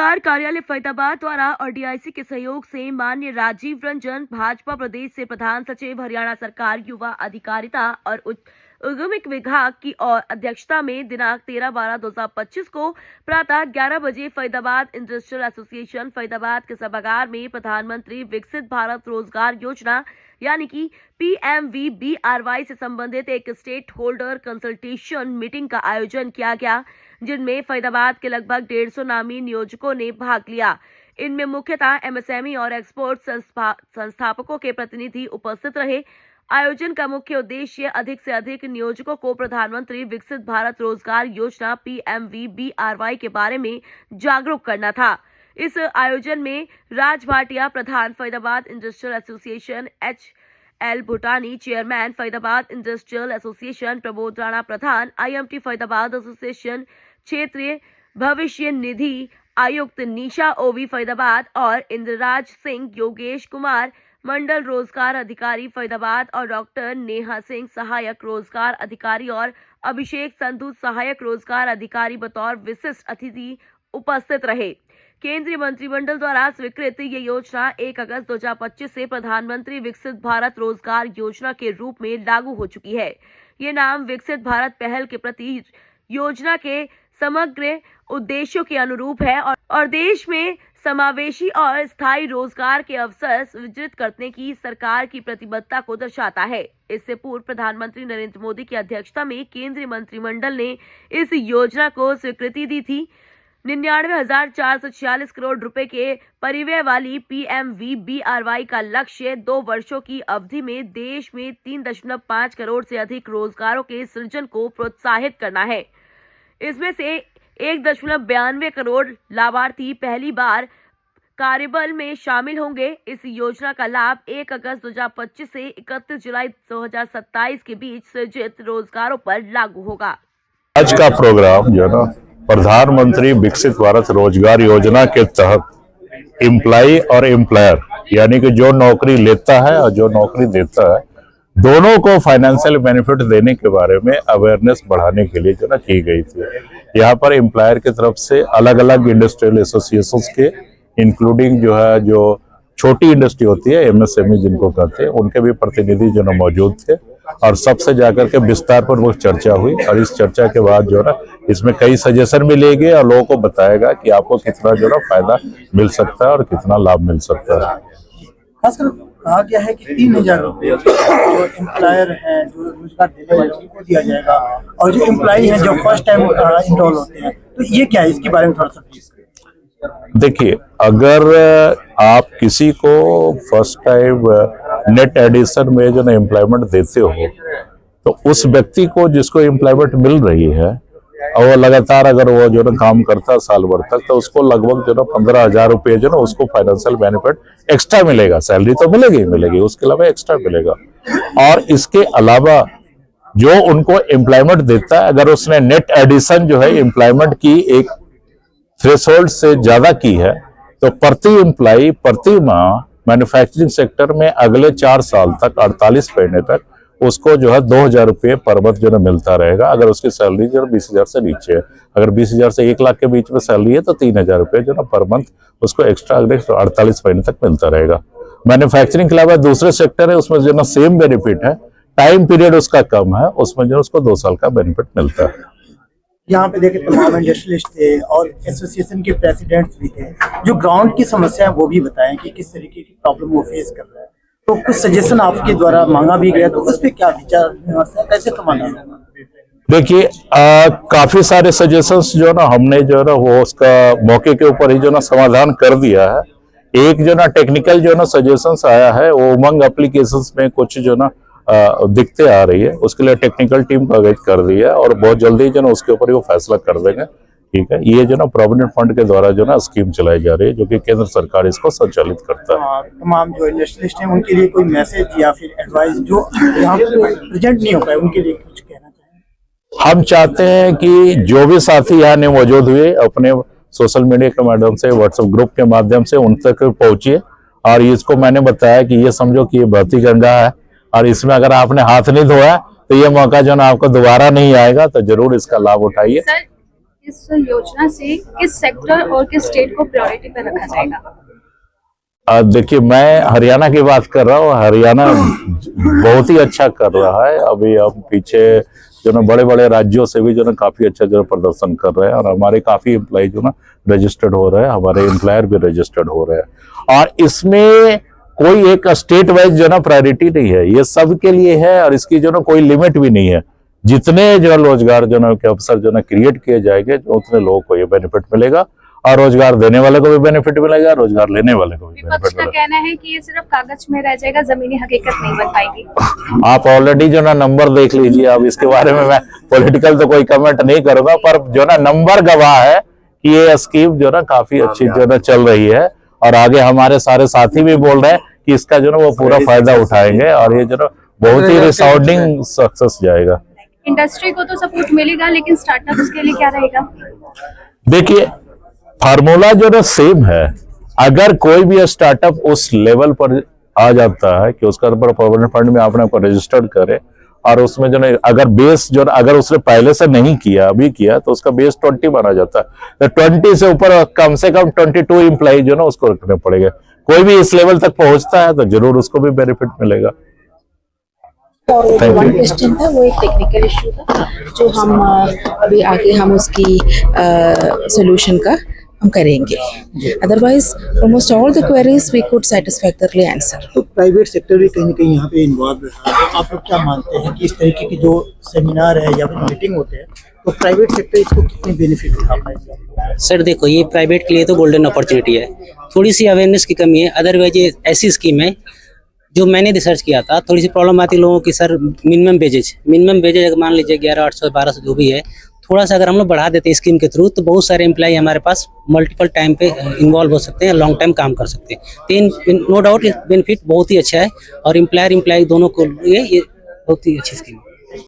रोजगार कार्यालय फरीदाबाद द्वारा और डीआईसी के सहयोग से माननीय राजीव रंजन, भाजपा प्रदेश से प्रधान सचिव, हरियाणा सरकार, युवा अधिकारिता और उद्यमिक विभाग की और अध्यक्षता में दिनांक 13/12/2025 को प्रातः 11 बजे फरीदाबाद इंडस्ट्रियल एसोसिएशन फरीदाबाद के सभागार में प्रधानमंत्री विकसित भारत रोजगार योजना यानी कि PMVBRY से संबंधित एक स्टेक होल्डर कंसल्टेशन मीटिंग का आयोजन किया गया, जिनमें फरीदाबाद के लगभग 150 नामी नियोजकों ने भाग लिया। इनमें मुख्यतः MSME और एक्सपोर्ट संस्थापकों के प्रतिनिधि उपस्थित रहे। आयोजन का मुख्य उद्देश्य अधिक से अधिक नियोजकों को प्रधानमंत्री विकसित भारत रोजगार योजना PMVBRY के बारे में जागरूक करना था। इस आयोजन में राज भाटिया, प्रधान Faridabad industrial association, HL Bhutani, chairman Faridabad industrial association, Prabodh Rana, प्रधान IMT फरीदाबाद एसोसिएशन, क्षेत्रीय भविष्य निधि आयुक्त निशा ओवी फरीदाबाद और इंद्रराज सिंह, योगेश कुमार, मंडल रोजगार अधिकारी फरीदाबाद और डॉक्टर नेहा सिंह, सहायक रोजगार अधिकारी और अभिषेक संधू, सहायक रोजगार अधिकारी बतौर विशिष्ट अतिथि उपस्थित रहे। केंद्रीय मंत्रिमंडल द्वारा स्वीकृत ये योजना 1 अगस्त 2025 से प्रधानमंत्री विकसित भारत रोजगार योजना के रूप में लागू हो चुकी है। ये नाम विकसित भारत पहल के प्रति योजना के समग्र उद्देश्यों के अनुरूप है और देश में समावेशी और स्थायी रोजगार के अवसर सृजित करने की सरकार की प्रतिबद्धता को दर्शाता है। इससे पूर्व प्रधानमंत्री नरेंद्र मोदी की अध्यक्षता में केंद्रीय मंत्रिमंडल ने इस योजना को स्वीकृति दी थी। 99,446 करोड़ रुपए के परिव्यय वाली PMVBRY का लक्ष्य 2 वर्षों की अवधि में देश में 3.5 करोड़ से अधिक रोजगारों के सृजन को प्रोत्साहित करना है। इसमें से 1.92 करोड़ लाभार्थी पहली बार कार्यबल में शामिल होंगे। इस योजना का लाभ 1 अगस्त 2025 से 31 जुलाई 2027 के बीच सृजित रोजगारों पर लागू होगा। आज का प्रोग्राम जो है ना, प्रधानमंत्री विकसित भारत रोजगार योजना के तहत एम्प्लॉय और एम्प्लॉयर यानी कि जो नौकरी लेता है और जो नौकरी देता है, दोनों को फाइनेंशियल बेनिफिट देने के बारे में अवेयरनेस बढ़ाने के लिए जो ना की गई थी। यहाँ पर एम्प्लॉयर की तरफ से अलग अलग इंडस्ट्रियल एसोसिएशंस के इंक्लूडिंग जो है, जो छोटी इंडस्ट्री होती है MSME जिनको कहते हैं, उनके भी प्रतिनिधि जो ना मौजूद थे और सबसे जाकर के विस्तार पर वो चर्चा हुई। और इस चर्चा के बाद जो ना इसमें कई सजेशन भी लिए गए और लोगों को बताएगा कि आपको कितना जो ना फायदा मिल सकता है और कितना लाभ मिल सकता है। खासकर कहा गया है कि 3,000 रुपये जो एम्प्लॉयर हैं, जो रोजगार देने वाले उनको दिया जाएगा और जो एम्प्लॉय हैं जो फर्स्ट टाइम इनरोल होते हैं, तो ये क्या है, इसके बारे में थोड़ा सा प्लीज। देखिए, अगर आप किसी को फर्स्ट टाइम नेट एडिशन में जो ना एम्प्लॉयमेंट देते हो, तो उस व्यक्ति को जिसको एम्प्लॉयमेंट मिल रही है और वो लगातार अगर वो जो ना काम करता है साल भर तक, तो उसको लगभग जो ना 15,000 रुपये जो ना उसको फाइनेंशियल बेनिफिट एक्स्ट्रा मिलेगा। सैलरी तो मिलेगी मिलेगी, उसके अलावा एक्स्ट्रा मिलेगा। और इसके अलावा जो उनको एम्प्लॉयमेंट देता है, अगर उसने नेट एडिशन जो है एम्प्लॉयमेंट की एक थ्रेशोल्ड से ज्यादा की है, तो प्रति एम्प्लॉय प्रति माह मैन्युफैक्चरिंग सेक्टर में अगले 4 साल तक 48 महीने तक उसको जो है 2,000 रुपये पर मंथ जो है मिलता रहेगा। अगर उसकी सैलरी जो है 20,000 से नीचे है, अगर 20,000 से 1 लाख के बीच में सैलरी है, तो 3,000 रुपये जो ना पर मंथ उसको एक्स्ट्रा अगले 48 महीने तक मिलता रहेगा। मैन्युफैक्चरिंग के अलावा दूसरे सेक्टर है, उसमें जो ना सेम बेनिफिट है, टाइम पीरियड उसका कम है, उसमें जो उसको 2 साल का बेनिफिट मिलता है। यहाँ पे देखे तमाम इंडस्ट्रियलिस्ट थे और एसोसिएशन के प्रेसिडेंट्स भी थे, जो ग्राउंड की समस्या है वो भी बताएं कि किस तरीके की प्रॉब्लम वो फेस कर रहा है। तो कुछ सजेशन आपके द्वारा मांगा भी गया, तो उस पर क्या विचार विमर्श है, कैसे समाधान? देखिए, काफी सारे सजेशंस जो ना हमने जो ना वो उसका मौके के ऊपर ही जो ना समाधान कर दिया है। एक जो ना टेक्निकल जो ना सजेशंस आया है, वो उमंग एप्लीकेशंस में कुछ जो ना दिक्कतें आ रही है, उसके लिए टेक्निकल टीम का गठन कर दिया है और बहुत जल्दी जो ना उसके ऊपर वो फैसला कर देंगे। ठीक है, ये जो ना प्रोविडेंट फंड के द्वारा जो ना स्कीम चलाई जा रही है, जो कि केंद्र सरकार इसको संचालित करता है। तमाम जो इंडस्ट्रियलिस्ट हैं उनके लिए कोई मैसेज या फिर एडवाइस जो यहाँ प्रेजेंट नहीं हो पाए, उनके लिए कुछ कहना चाहें? हम चाहते हैं कि जो भी साथी यहाँ नहीं मौजूद हुए, अपने सोशल मीडिया के माध्यम से, व्हाट्सएप ग्रुप के माध्यम से उन तक पहुंचिए। और इसको मैंने बताया कि ये समझो कि ये भर्ती गंगा है और इसमें अगर आपने हाथ नहीं धोया तो ये मौका जो ना आपको दोबारा नहीं आएगा, तो जरूर इसका लाभ उठाइए। इस योजना से किस सेक्टर और किस स्टेट को प्रायोरिटी पर रखा जाएगा? देखिए, मैं हरियाणा की बात कर रहा हूँ। हरियाणा बहुत ही अच्छा कर रहा है। अभी हम पीछे जो ना बड़े बड़े राज्यों से भी जो ना काफी अच्छा जो प्रदर्शन कर रहे हैं, और हमारे काफी एम्प्लॉय जो ना रजिस्टर्ड हो रहे हैं, हमारे एम्प्लॉयर भी रजिस्टर्ड हो रहे हैं। और इसमें कोई एक स्टेट वाइज जो ना प्रायोरिटी नहीं है, ये सबके लिए है, और इसकी जो ना कोई लिमिट भी नहीं है। जितने जो रोजगार जो ना के अवसर जो ना क्रिएट किए जाएंगे, उतने लोगों को ये बेनिफिट मिलेगा, और रोजगार देने वाले को भी बेनिफिट मिलेगा, रोजगार लेने वाले को भी विपक्ष बेनिफिट का मिलेगा। कहना है कि ये सिर्फ कागज में रह जाएगा, जमीनी हकीकत नहीं बन पाएगी। आप ऑलरेडी जो ना नंबर देख लीजिए। अब इसके बारे में मैं पॉलिटिकल तो कोई कमेंट नहीं करूंगा, पर जो ना नंबर गवाह है कि ये स्कीम जो ना काफी अच्छी जो ना चल रही है, और आगे हमारे सारे साथी भी बोल रहे हैं कि इसका जो ना वो पूरा फायदा उठाएंगे, और ये जो ना बहुत ही रिसाउंडिंग सक्सेस जाएगा। इंडस्ट्री को तो सपोर्ट मिलेगा, लेकिन स्टार्टअप्स के लिए क्या रहेगा? देखिए, फार्मूला जो ना सेम है। अगर कोई भी स्टार्टअप उस लेवल पर आ जाता है कि उसका प्रोविडेंट फंड में आपने आपको रजिस्टर्ड करे, और उसमें जो ना अगर बेस जो ना अगर उसने पहले से नहीं किया, अभी किया, तो उसका बेस 20 माना जाता है। तो 20 से ऊपर कम से कम 22 एम्प्लॉय जो ना उसको रखने पड़ेगा। कोई भी इस लेवल तक पहुंचता है तो जरूर उसको भी बेनिफिट मिलेगा। और वन क्वेश्चन था, वो एक टेक्निकल इशू था जो हम अभी आगे हम उसकी सोल्यूशन का हम करेंगे। Otherwise almost all the queries we could satisfactorily answer. तो प्राइवेट सेक्टर भी कहीं ना कहीं यहाँ पे इन्वॉल्व रहा है, तो आप लोग क्या मानते हैं कि इस तरीके की जो सेमिनार है या फिर मीटिंग होते हैं, तो प्राइवेट सेक्टर इसको कितने बेनिफिट उठा पाएगा? सर देखो, ये प्राइवेट के लिए तो गोल्डन अपॉर्चुनिटी है। थोड़ी सी अवेयरनेस की कमी है। अदरवाइज ये ऐसी स्कीम है जो मैंने रिसर्च किया था, थोड़ी सी प्रॉब्लम आती लोगों की सर, मिनिमम वेजेज अगर मान लीजिए 11,800 1200 जो भी है, थोड़ा सा अगर हम लोग बढ़ा देते हैं स्कीम के थ्रू, तो बहुत सारे एम्प्लॉय हमारे पास मल्टीपल टाइम पे इन्वॉल्व हो सकते हैं, लॉन्ग टाइम काम कर सकते हैं। तो नो डाउट बेनिफिट बहुत ही अच्छा है, और एम्प्लॉय दोनों को लिए ये बहुत ही अच्छी स्कीम है।